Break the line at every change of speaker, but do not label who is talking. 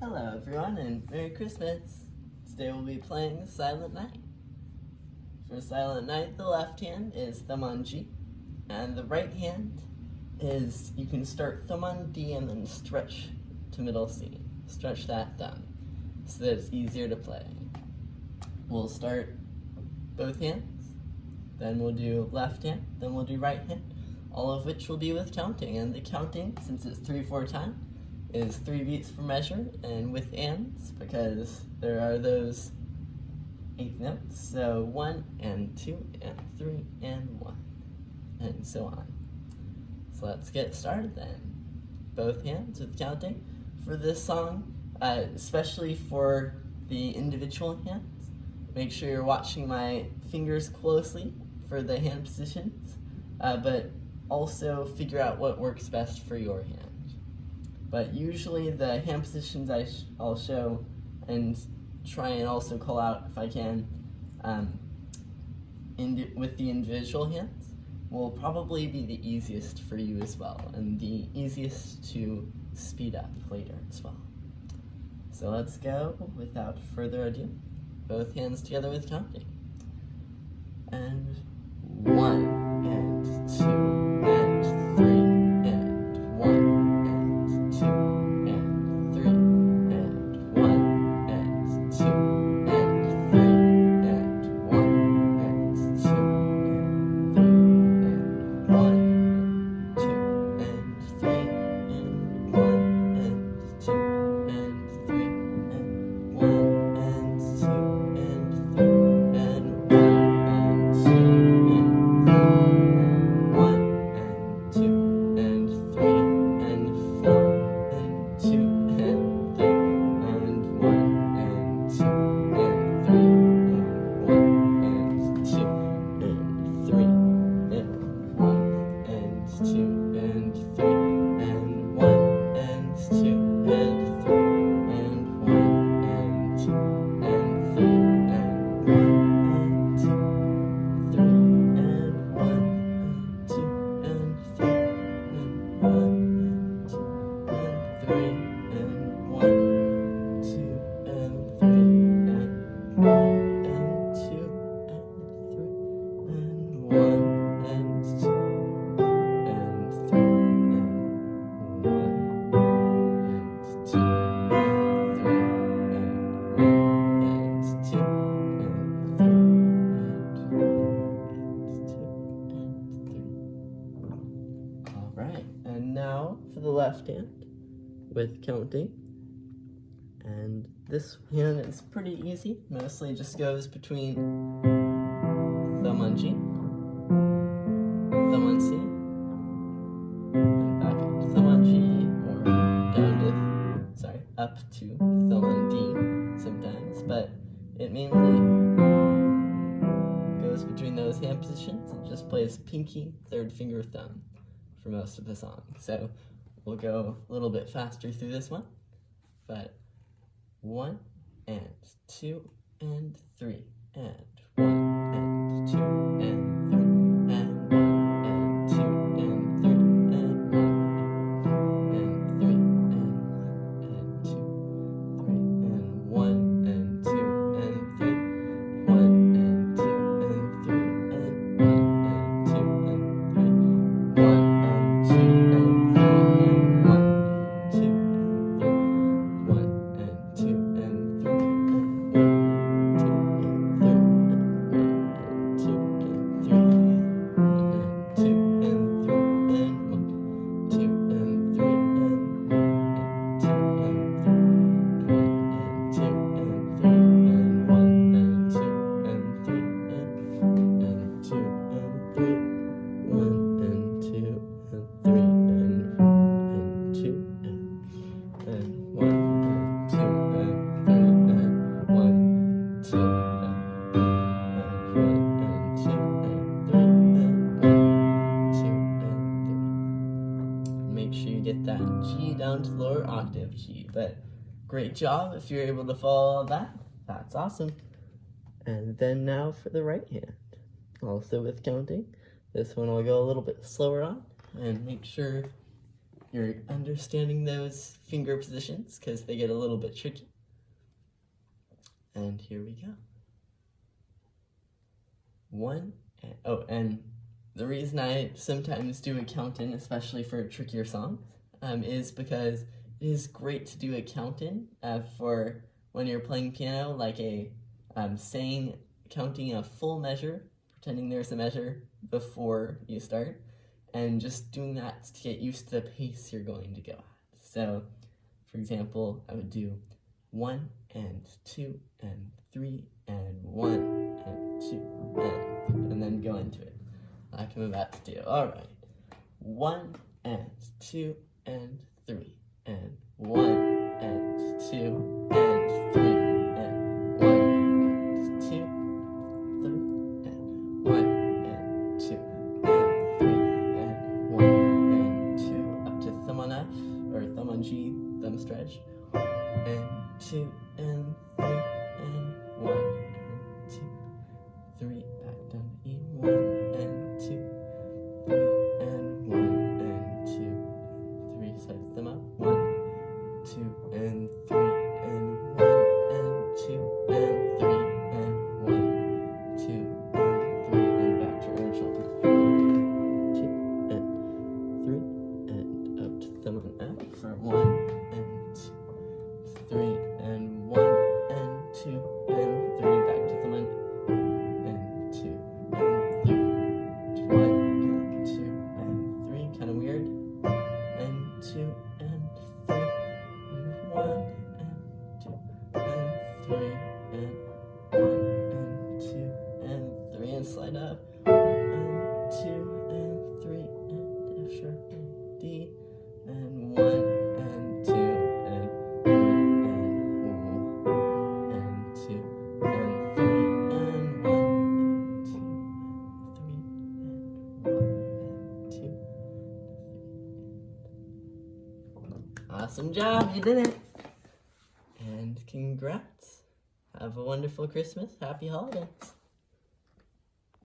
Hello everyone and Merry Christmas! Today we'll be playing Silent Night. For Silent Night, the left hand is thumb on G, and the right hand is, you can start thumb on D and then stretch to middle C. Stretch that thumb so that it's easier to play. We'll start both hands, then we'll do left hand, then we'll do right hand, all of which will be with counting. And the counting, since it's 3/4 time, is 3 beats per measure, and with ands, because there are those 8 notes, so 1 and 2 and 3 and 1, and so on. So let's get started then. Both hands with counting. For this song, especially for the individual hands, make sure you're watching my fingers closely for the hand positions, but also figure out what works best for your hand. But usually the hand positions I'll show and try and also call out if I can with the individual hands will probably be the easiest for you as well, and the easiest to speed up later as well. So let's go without further ado. Both hands together with counting. And 1 and 2 and 3 and 1. For the left hand with counting, and this hand is pretty easy, mostly just goes between thumb on G, thumb on C, and back up to thumb on G, or down to, up to thumb on D sometimes, but it mainly goes between those hand positions and just plays pinky, third finger, thumb for most of the song. So we'll go a little bit faster through this one, but 1 and 2 and 3 and 1 and 2 and 3 and 1 and 2 and 3 and 1 and 3 and 2 3 and 1 and 2 and 3 1 and 2 and 3 and 1 and 2 and 3 1 and 2 and 3 Make sure you get that G down to lower octave G, but great job if you're able to follow all that. That's awesome. And then now for the right hand, also with counting. This one I'll go a little bit slower on, and make sure you're understanding those finger positions because they get a little bit tricky. And here we go. One, and the reason I sometimes do a count-in, especially for trickier songs, is because it is great to do a count-in for when you're playing piano, like a counting a full measure, pretending there's a measure before you start, and just doing that to get used to the pace you're going to go at. So, for example, I would do 1 and 2 and 3 and 1 and 2 and then go into it like I'm about to do. All right, 1 and 2 and 3 and 1 and 2 and 3 and 1 and 2, 3 and 1 and 2 and 3 and 1 and 2 up to thumb on F or thumb on G, thumb stretch, and 2 and 3 and 1 and 2, 3 back down to E, 1 and 2, 3 and 1 and 2, 3 side thumb up, 1, 2 and 3 and 1 and 2 and 3 and 1, 2 and 3 and back to original 2 and 3 and up to thumb on F for 1 and 2, 3 and 1 and 2 and 3 back to thumb on and 2 and 3, 1 and 2 and 3, kind of weird, and 2 and 3 and 1 and 2 and 3 and 1 and 2 and 3 and slide up, and 2 and 3 and F sharp and D and 1 and 2 and 3 and 2 and 3 and 1 and 2, 3 and 1 and 2. Awesome job, you did it! And congrats! Have a wonderful Christmas, happy holidays!